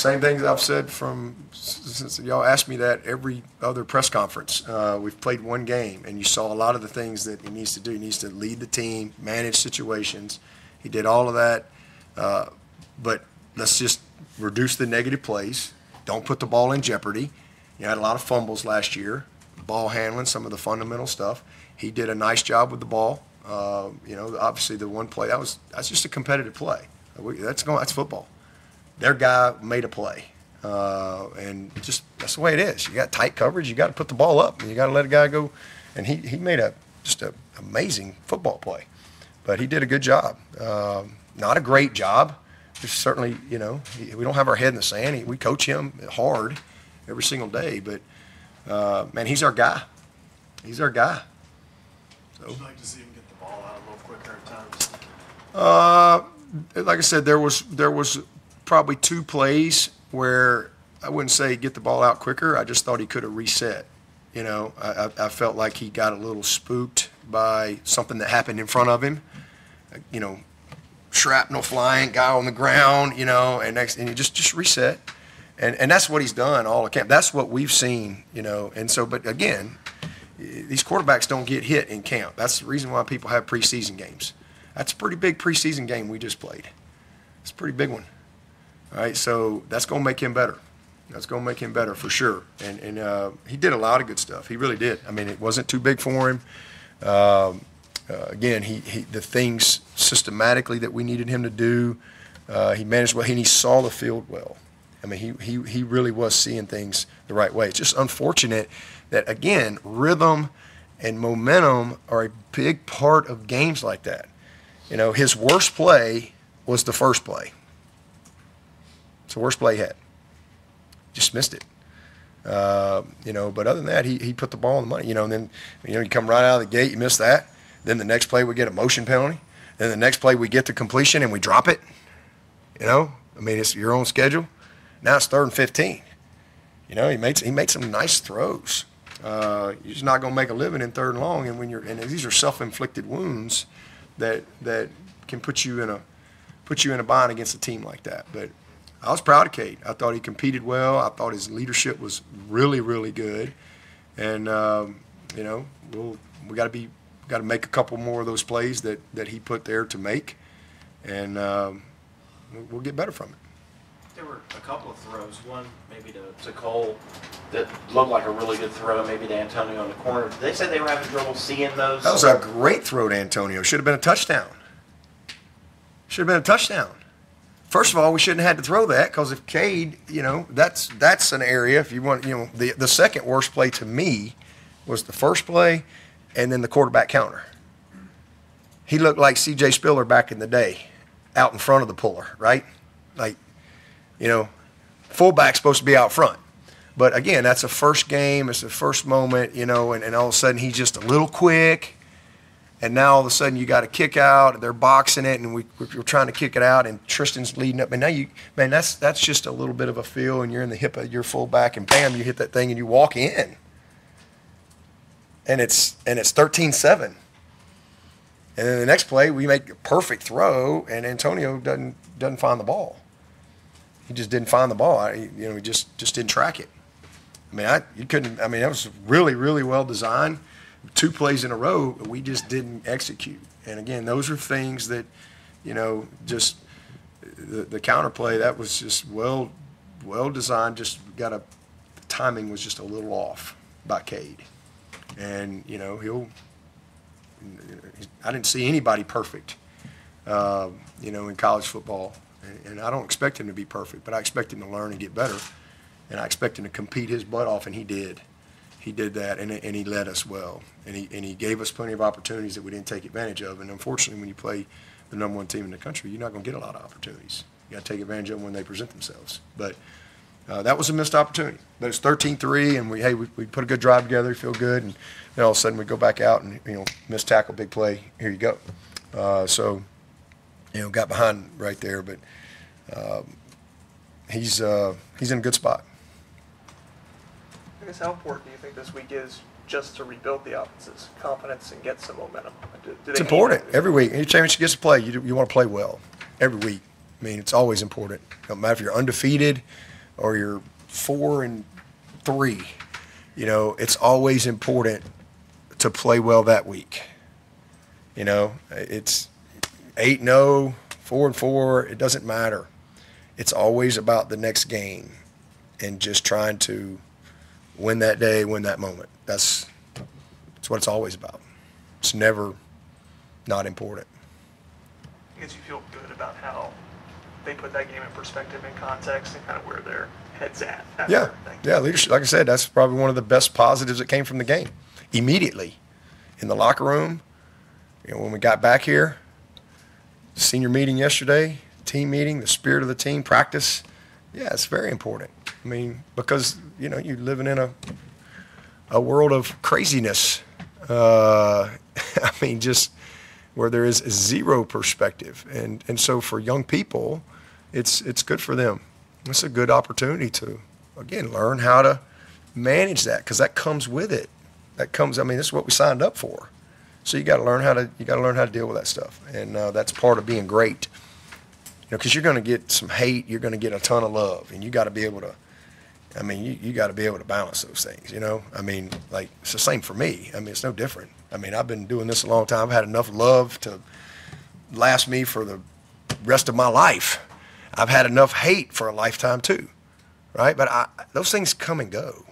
Same things I've said since y'all asked me that every other press conference. We've played one game, and you saw a lot of the things that he needs to do. He needs to lead the team, manage situations. He did all of that. But let's just reduce the negative plays. Don't put the ball in jeopardy. You had a lot of fumbles last year, ball handling, some of the fundamental stuff. He did a nice job with the ball. Obviously the one play, that's just a competitive play. That's football. Their guy made a play, and just that's the way it is. You got tight coverage. You got to put the ball up, and you got to let a guy go. And he made just an amazing football play, but he did a good job. Not a great job. There's certainly, we don't have our head in the sand. We coach him hard every single day, but man, he's our guy. He's our guy. So. Would you like to see him get the ball out a little quicker at times? Like I said, there was probably two plays where I wouldn't say get the ball out quicker. I just thought he could have reset. I felt like he got a little spooked by something that happened in front of him. Shrapnel flying, guy on the ground, and he just reset. And that's what he's done all the camp. That's what we've seen, And so, but again, these quarterbacks don't get hit in camp. That's the reason why people have preseason games. That's a pretty big preseason game we just played. It's a pretty big one. All right, so that's going to make him better. That's going to make him better for sure. And he did a lot of good stuff. He really did. I mean, it wasn't too big for him. Again, the things systematically that we needed him to do, he managed well. And he saw the field well. I mean, he really was seeing things the right way. It's just unfortunate that, again, rhythm and momentum are a big part of games like that. His worst play was the first play. It's the worst play he had. Just missed it. But other than that, he put the ball in the money. And then, you come right out of the gate, you miss that. Then the next play we get a motion penalty. Then the next play we get the completion and we drop it. It's your own schedule. Now it's 3rd and 15. He made some nice throws. You're just not going to make a living in 3rd and long, and these are self-inflicted wounds that can put you in a bind against a team like that. But I was proud of Cade. I thought he competed well. I thought his leadership was really, really good. And we got to make a couple more of those plays that he put there to make, and we'll get better from it. There were a couple of throws, one maybe to Cole that looked like a really good throw, maybe to Antonio in the corner. Did they say they were having trouble seeing those? That was a great throw to Antonio. Should have been a touchdown. First of all, we shouldn't have had to throw that because if Cade, that's an area. If you want, the second worst play to me was the first play and then the quarterback counter. He looked like C.J. Spiller back in the day out in front of the puller, right? Like, fullback's supposed to be out front. But, again, that's a first game. It's the first moment, and all of a sudden he's just a little quick. And now all of a sudden you got a kick out, and they're boxing it, and we're trying to kick it out, and Tristan's leading up. And now that's just a little bit of a feel, and you're in the hip of your fullback, and bam, you hit that thing, and you walk in. And it's 13-7. And then the next play, we make a perfect throw, and Antonio doesn't find the ball. He just didn't find the ball. He just didn't track it. That was really, really well designed. 2 plays in a row, we just didn't execute. And again, those are things that, just the counterplay, that was just well designed. Just the timing was just a little off by Cade. And I didn't see anybody perfect, in college football. And I don't expect him to be perfect, but I expect him to learn and get better. And I expect him to compete his butt off, and he did. He did that, and he led us well. And he gave us plenty of opportunities that we didn't take advantage of. And unfortunately, when you play the #1 team in the country, you're not going to get a lot of opportunities. You got to take advantage of them when they present themselves. But that was a missed opportunity. But it's 13-3, and we put a good drive together. We feel good, and then all of a sudden we go back out and miss tackle, big play. Here you go. Got behind right there, but he's in a good spot. I guess how important do you think this week is just to rebuild the offense's confidence and get some momentum? It's important. Every week. Any chance you get to play, you want to play well. Every week. It's always important. No matter if you're undefeated, or you're 4-3, you know, it's always important to play well that week. You know, it's 8-0, 4-4, it doesn't matter. It's always about the next game and just trying to win that day, win that moment. That's what it's always about. It's never not important. I guess you feel good about how they put that game in perspective and context and kind of where their head's at. Yeah, leadership. Like I said, that's probably one of the best positives that came from the game. Immediately, in the locker room, you know, when we got back here, senior meeting yesterday, team meeting, the spirit of the team, practice. Yeah, it's very important. I mean, because, you know, you're living in a world of craziness. I mean, just where there is zero perspective. And so for young people, it's good for them. It's a good opportunity to, again, learn how to manage that, because that comes with it. That comes, I mean, this is what we signed up for. So you got to learn how to deal with that stuff. And that's part of being great. You know, because you're going to get some hate, you're going to get a ton of love, and you got to be able to, I mean, you got to be able to balance those things, you know? I mean, like, it's the same for me. I mean, it's no different. I mean, I've been doing this a long time. I've had enough love to last me for the rest of my life. I've had enough hate for a lifetime too, right? But those things come and go.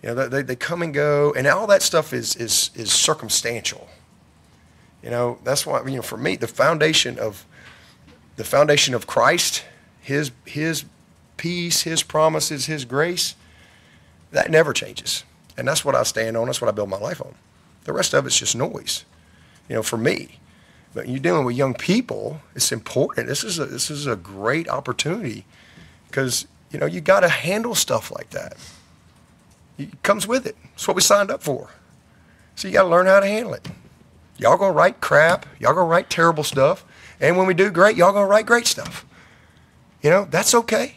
You know, they come and go, and all that stuff is circumstantial. You know, that's why, you know, for me, the foundation of Christ, his peace, his promises, his grace, that never changes. And that's what I stand on. That's what I build my life on. The rest of it's just noise, you know, for me. But when you're dealing with young people, it's important. This is a great opportunity, because, you know, you got to handle stuff like that. It comes with it. It's what we signed up for. So you got to learn how to handle it. Y'all gonna write crap. Y'all gonna write terrible stuff. And when we do great, y'all gonna write great stuff. You know, that's okay.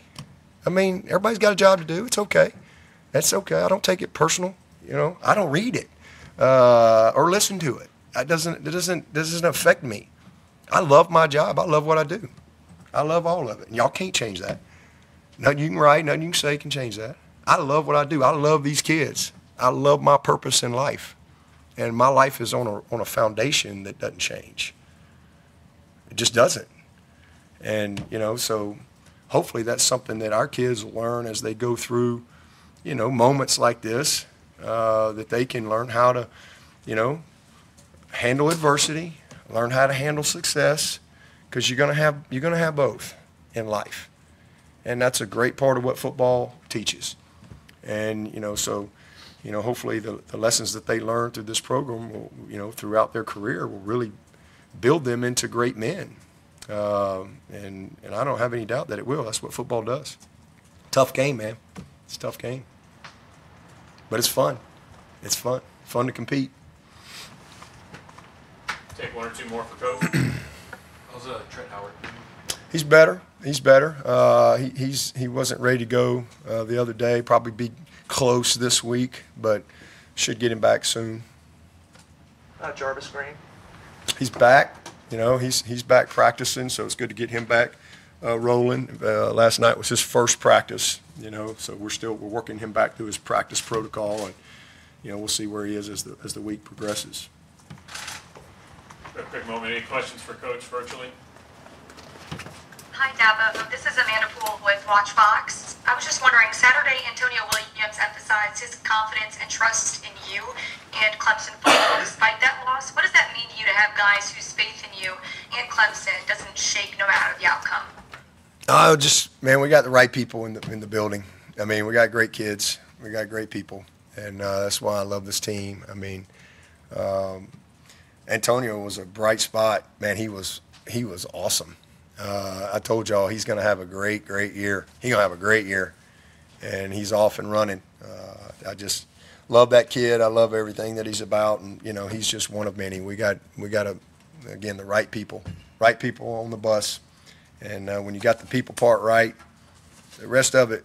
I mean, everybody's got a job to do. It's okay. That's okay. I don't take it personal. You know, I don't read it or listen to it. It doesn't affect me. I love my job. I love what I do. I love all of it. And y'all can't change that. Nothing you can write, nothing you can say can change that. I love what I do. I love these kids. I love my purpose in life. And my life is on a foundation that doesn't change. It just doesn't. And, you know, so hopefully that's something that our kids will learn as they go through, you know, moments like this, that they can learn how to, you know, handle adversity, learn how to handle success, because you're gonna have both in life. And that's a great part of what football teaches. And, you know, so, you know, hopefully the lessons that they learn through this program will, you know, throughout their career will really build them into great men. And I don't have any doubt that it will. That's what football does. Tough game, man. It's a tough game. But it's fun. It's fun. Fun to compete. Take one or two more for Coach. How's Trent Howard? He's better. He's better. He wasn't ready to go the other day. Probably be close this week, but should get him back soon. Jarvis Green. He's back. You know, he's back practicing, so it's good to get him back rolling. Last night was his first practice. You know, so we're working him back through his practice protocol, and, you know, we'll see where he is as the week progresses. A quick moment. Any questions for Coach virtually? Hi, Dabo. This is Amanda Poole with Watch Fox. I was just wondering, Saturday, Antonio Williams emphasized his confidence and trust in you and Clemson football despite that loss. What does that mean to you to have guys whose faith in you and Clemson doesn't shake no matter the outcome? Man, we got the right people in the building. I mean, we got great kids. We got great people, and that's why I love this team. I mean, Antonio was a bright spot. Man, he was awesome. I told y'all he's going to have a great year. He's going to have a great year, and he's off and running. I just love that kid. I love everything that he's about, and, you know, he's just one of many. We got again, the right people on the bus, and when you got the people part right, the rest of it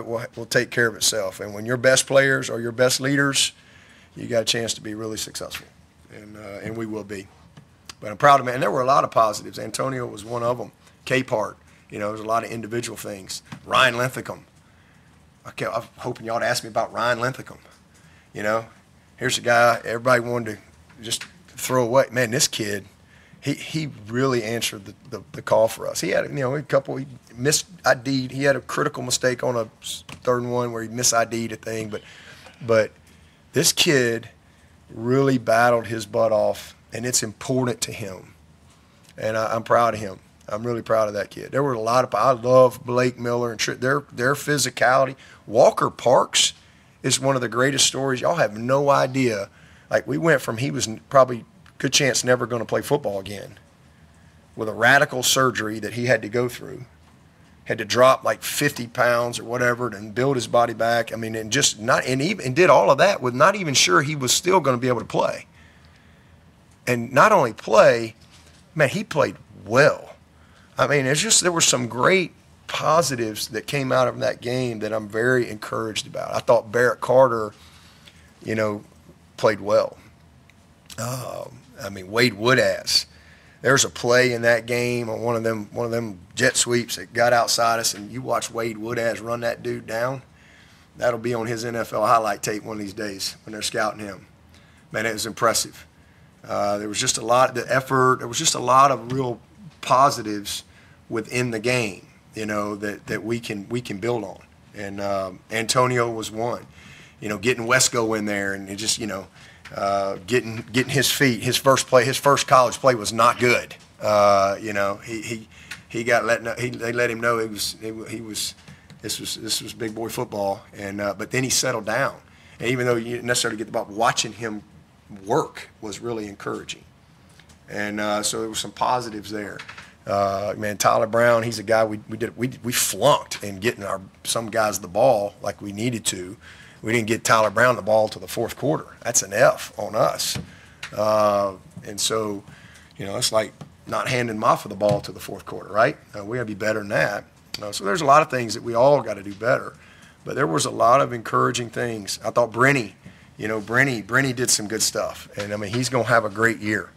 will take care of itself. And when your best players are your best leaders, you got a chance to be really successful, and we will be. But I'm proud of him. And there were a lot of positives. Antonio was one of them. K-Part, You know, there's a lot of individual things. Ryan Linthicum. Okay, I'm hoping y'all would ask me about Ryan Linthicum. You know, here's a guy everybody wanted to just throw away. Man, this kid, he really answered the call for us. He had, you know, he missed ID'd. He had a critical mistake on a 3rd and 1 where he missed ID'd a thing. But this kid really battled his butt off, and it's important to him. And I'm proud of him. I'm really proud of that kid. There were a lot of, I love Blake Miller and their physicality. Walker Parks is one of the greatest stories. Y'all have no idea. Like, we went from he was probably good chance never going to play football again with a radical surgery that he had to go through. Had to drop like 50 pounds or whatever and build his body back. I mean, and just not, and did all of that with not even sure he was still going to be able to play. And not only play, man, he played well. I mean, there were some great positives that came out of that game that I'm very encouraged about. I thought Barrett Carter, you know, played well. I mean, Wade Woodaz. There's a play in that game on one of them jet sweeps that got outside us, and you watch Wade Woodaz run that dude down. That'll be on his NFL highlight tape one of these days when they're scouting him. Man, it was impressive. There was just a lot of effort. There was just a lot of real positives within the game, you know, that we can build on. And Antonio was one. You know, getting Wesco in there and it just, you know, getting his feet. His first college play was not good. You know, he got they let him know this was big boy football. And but then he settled down. And even though you didn't necessarily get the ball, watching him work was really encouraging. And so there were some positives there. Man, Tyler Brown, he's a guy we flunked in getting some guys the ball like we needed to. We didn't get Tyler Brown the ball to the 4th quarter. That's an F on us. And so, you know, it's like not handing Maffa the ball to the 4th quarter, right? We got to be better than that. So there's a lot of things that we all got to do better. But there was a lot of encouraging things. I thought Brenny did some good stuff. And, I mean, he's going to have a great year.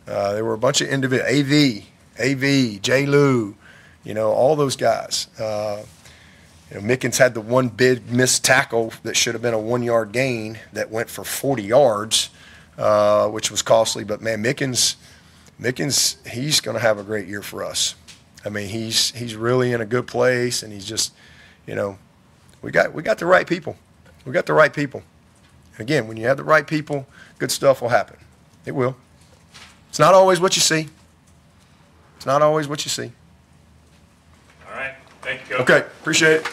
There were a bunch of individuals, AV, J. Lou, you know, all those guys. You know, Mickens had the one big missed tackle that should have been a 1-yard gain that went for 40 yards, which was costly. But, man, Mickens, he's going to have a great year for us. I mean, he's really in a good place, and he's just, you know, we got the right people. We got the right people. Again, when you have the right people, good stuff will happen. It will. It's not always what you see. It's not always what you see. All right. Thank you, Coach. Okay, appreciate it.